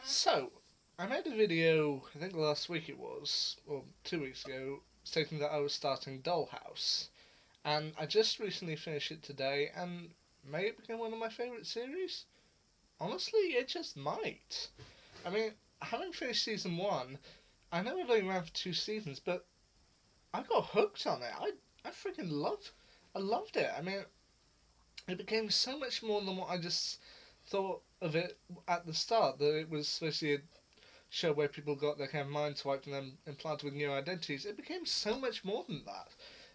So, I made a video, I think last week it was, or 2 weeks ago, stating that I was starting Dollhouse. And I just recently finished it today, and may it become one of my favourite series? Honestly, it just might. I mean, having finished season one, I know it only ran for 2 seasons, but I got hooked on it. I freaking I loved it. I mean, it became so much more than what I just thought of it at the start. That it was supposed to be a show where people got their kind of minds wiped and then implanted with new identities. It became so much more than that.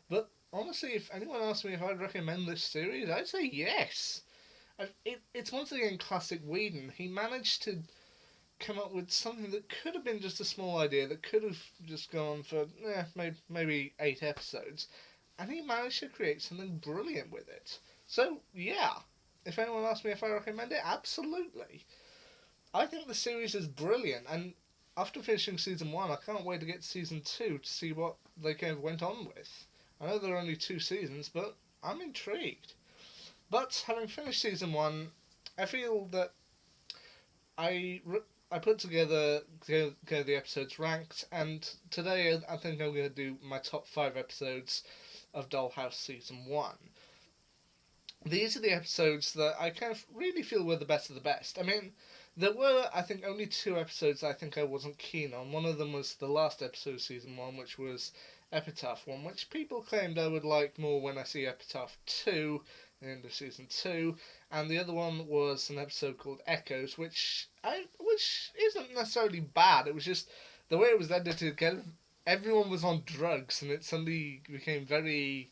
But honestly, if anyone asked me if I'd recommend this series, I'd say yes. It's once again classic Whedon. He managed to come up with something that could have been just a small idea, that could have just gone for maybe 8 episodes, and he managed to create something brilliant with it. So yeah, if anyone asks me if I recommend it, absolutely. I think the series is brilliant, and after finishing season one, I can't wait to get to season two to see what they kind of went on with. I know there are only 2 seasons, but I'm intrigued. But having finished season one, I feel that I I put together the episodes ranked, and today I think I'm going to do my top 5 episodes of Dollhouse season one. These are the episodes that I kind of really feel were the best of the best. I mean, there were, I think, only 2 episodes I think I wasn't keen on. One of them was the last episode of season one, which was Epitaph 1, which people claimed I would like more when I see Epitaph 2, the end of season 2. And the other one was an episode called Echoes, which isn't necessarily bad. It was just the way it was edited, everyone was on drugs, and it suddenly became very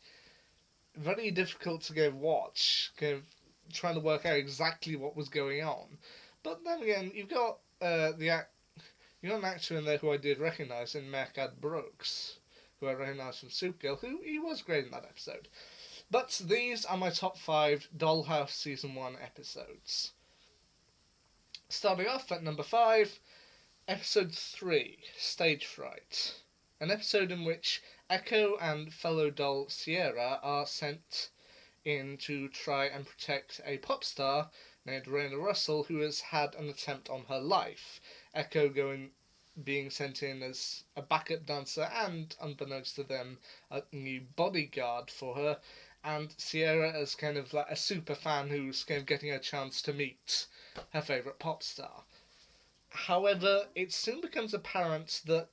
difficult to go watch, kind of trying to work out exactly what was going on. But then again, you got an actor in there who I did recognise in Mercad Brooks, who I recognised from Supergirl, who he was great in that episode. But these are my top 5 Dollhouse season 1 episodes. Starting off at number 5, episode 3, Stage Fright. An episode in which Echo and fellow doll Sierra are sent in to try and protect a pop star named Raina Russell who has had an attempt on her life. Echo being sent in as a backup dancer and, unbeknownst to them, a new bodyguard for her, and Sierra as kind of like a super fan who's kind of getting a chance to meet her favourite pop star. However, it soon becomes apparent that,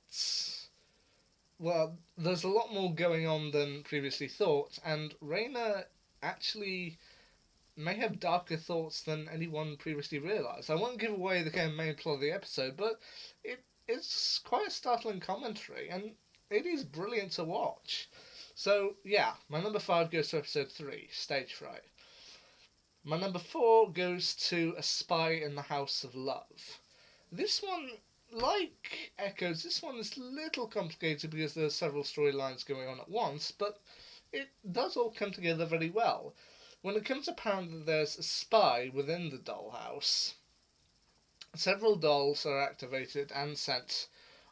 well, there's a lot more going on than previously thought, and Raina actually may have darker thoughts than anyone previously realised. I won't give away the kind of main plot of the episode, but it's quite a startling commentary, and it is brilliant to watch. So, yeah, my number 5 goes to episode 3, Stage Fright. My number 4 goes to A Spy in the House of Love. This one, like Echoes, this one is a little complicated because there are several storylines going on at once, but it does all come together very well. When it becomes apparent that there's a spy within the dollhouse, several dolls are activated and sent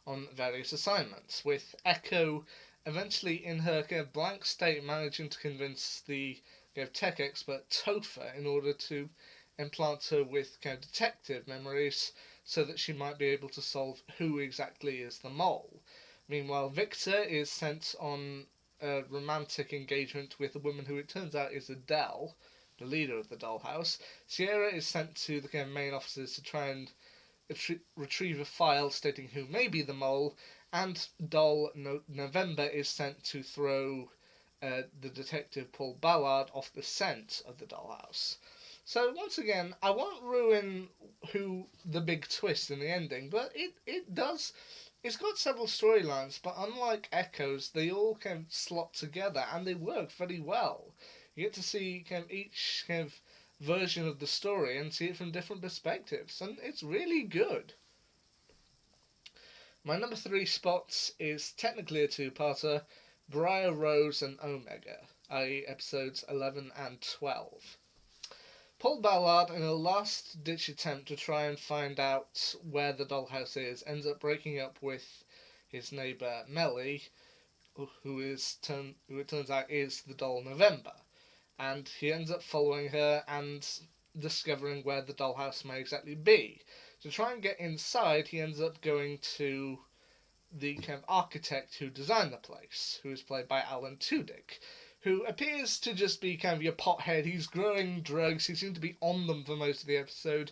on various assignments, with Echo eventually in her kind of blank state managing to convince the kind of tech expert Topher in order to implant her with kind of detective memories so that she might be able to solve who exactly is the mole. Meanwhile, Victor is sent on a romantic engagement with a woman who it turns out is Adele, the leader of the dollhouse. Sierra is sent to the kind of main offices to try and retrieve a file stating who may be the mole, and November is sent to throw the detective Paul Ballard off the scent of the dollhouse. So once again, I won't ruin who the big twist in the ending, but it does. It's got several storylines, but unlike Echoes, they all kind of slot together and they work very well. You get to see kind of each kind of version of the story and see it from different perspectives, and it's really good. My number 3 spots is technically a two-parter, Briar Rose and Omega, i.e. episodes 11 and 12. Paul Ballard, in a last-ditch attempt to try and find out where the dollhouse is, ends up breaking up with his neighbour Melly, who it turns out is the doll November. And he ends up following her and discovering where the dollhouse may exactly be. To try and get inside, he ends up going to the kind of architect who designed the place, who is played by Alan Tudyk, who appears to just be kind of your pothead. He's growing drugs, he seems to be on them for most of the episode,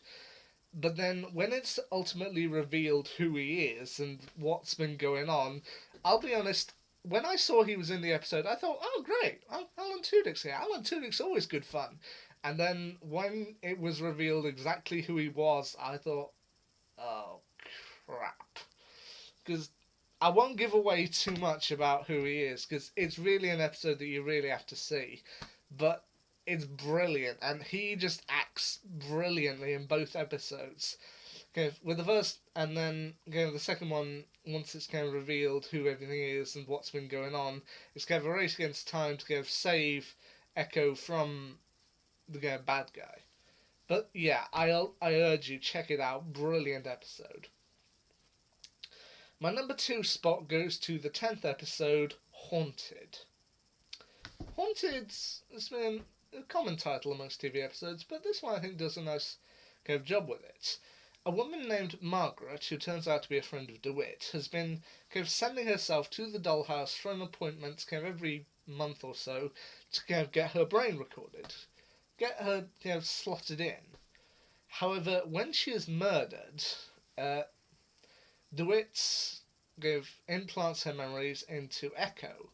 but then when it's ultimately revealed who he is and what's been going on, I'll be honest, when I saw he was in the episode, I thought, oh great, Alan Tudyk's here. Alan Tudyk's always good fun. And then when it was revealed exactly who he was, I thought, oh crap. Because I won't give away too much about who he is, because it's really an episode that you really have to see. But it's brilliant, and he just acts brilliantly in both episodes. Okay, with the first, and then the second one, once it's kind of revealed who everything is and what's been going on, it's kind of a race against time to kind of save Echo from the bad guy. But yeah, I urge you, check it out. Brilliant episode. My number 2 spot goes to the 10th episode, Haunted. Haunted's has been a common title amongst TV episodes, but this one I think does a nice kind of job with it. A woman named Margaret, who turns out to be a friend of DeWitt, has been kind of sending herself to the Dollhouse for an appointment kind of every month or so to kind of get her brain recorded, get her kind of slotted in. However, when she is murdered, DeWitt implants her memories into Echo,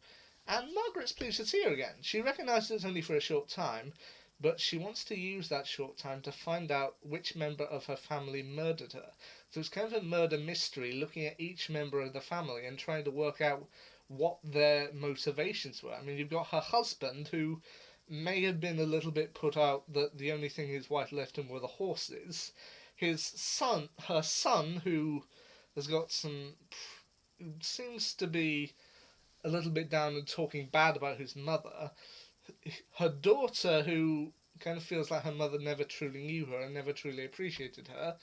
and Margaret's pleased to see her again. She recognises it's only for a short time, but she wants to use that short time to find out which member of her family murdered her. So it's kind of a murder mystery, looking at each member of the family and trying to work out what their motivations were. I mean, you've got her husband, who may have been a little bit put out that the only thing his wife left him were the horses. Her son, who has got seems to be a little bit down and talking bad about his mother. Her daughter, who kind of feels like her mother never truly knew her and never truly appreciated her,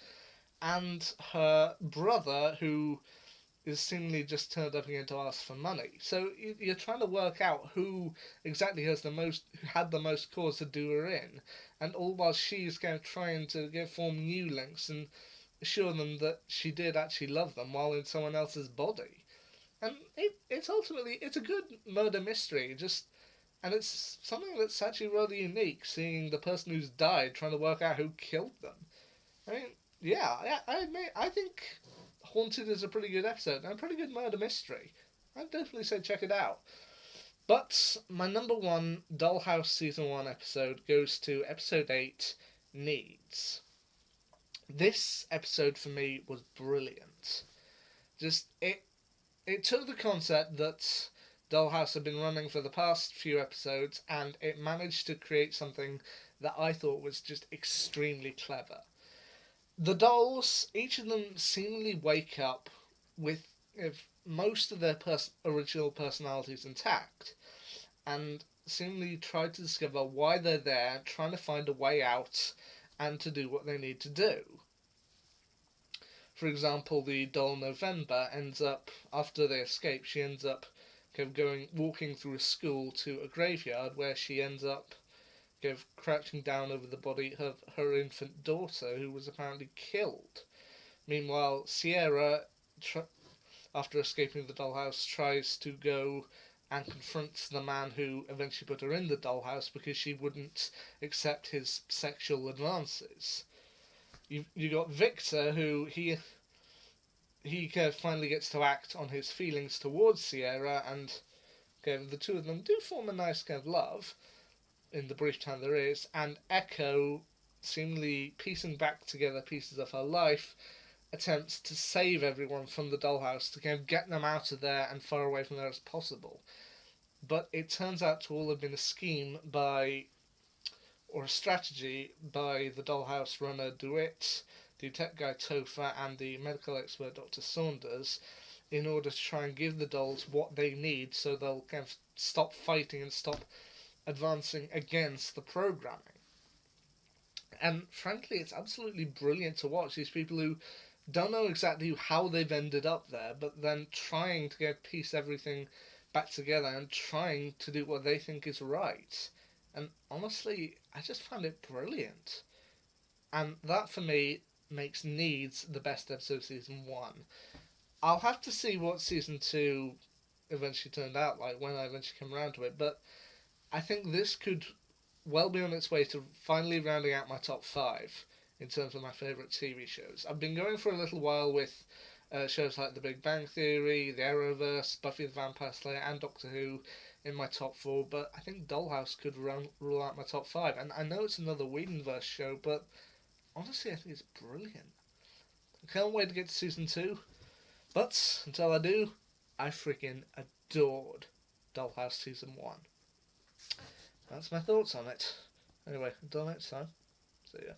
and her brother, who is seemingly just turned up again to ask for money. So you're trying to work out who exactly had the most cause to do her in, and all while she's kind of trying to form new links and assure them that she did actually love them while in someone else's body. And it's a good murder mystery, and it's something that's actually rather unique, seeing the person who's died trying to work out who killed them. I mean, yeah, I admit, I think Haunted is a pretty good episode, and a pretty good murder mystery. I'd definitely say check it out. But my number 1 Dollhouse Season 1 episode goes to Episode 8, Needs. This episode for me was brilliant. It took the concept that Dollhouse had been running for the past few episodes, and it managed to create something that I thought was just extremely clever. The dolls, each of them seemingly wake up with most of their original personalities intact, and seemingly try to discover why they're there, trying to find a way out, and to do what they need to do. For example, the doll November ends up, after they escape, she ends up walking through a school to a graveyard where she ends up crouching down over the body of her infant daughter, who was apparently killed. Meanwhile, Sierra, after escaping the dollhouse, tries to go and confronts the man who eventually put her in the dollhouse because she wouldn't accept his sexual advances. You got Victor, who he finally gets to act on his feelings towards Sierra, and the two of them do form a nice kind of love in the brief time there is, and Echo, seemingly piecing back together pieces of her life, attempts to save everyone from the dollhouse, to get them out of there and far away from there as possible. But it turns out to all have been a scheme or a strategy by the dollhouse runner DeWitt, the tech guy Topher, and the medical expert Dr. Saunders, in order to try and give the dolls what they need so they'll stop fighting and stop advancing against the programming. And frankly, it's absolutely brilliant to watch these people who don't know exactly how they've ended up there, but then trying to piece everything back together and trying to do what they think is right. And honestly, I just found it brilliant. And that, for me, needs the best episode of season 1. I'll have to see what season 2 eventually turned out like when I eventually come around to it, but I think this could well be on its way to finally rounding out my top 5 in terms of my favourite TV shows. I've been going for a little while with shows like The Big Bang Theory, The Arrowverse, Buffy the Vampire Slayer, and Doctor Who in my top 4, but I think Dollhouse could rule out my top 5. And I know it's another Whedonverse show, but honestly, I think it's brilliant. I can't wait to get to season 2, but until I do, I freaking adored Dollhouse season 1. That's my thoughts on it. Anyway, until next time, see ya.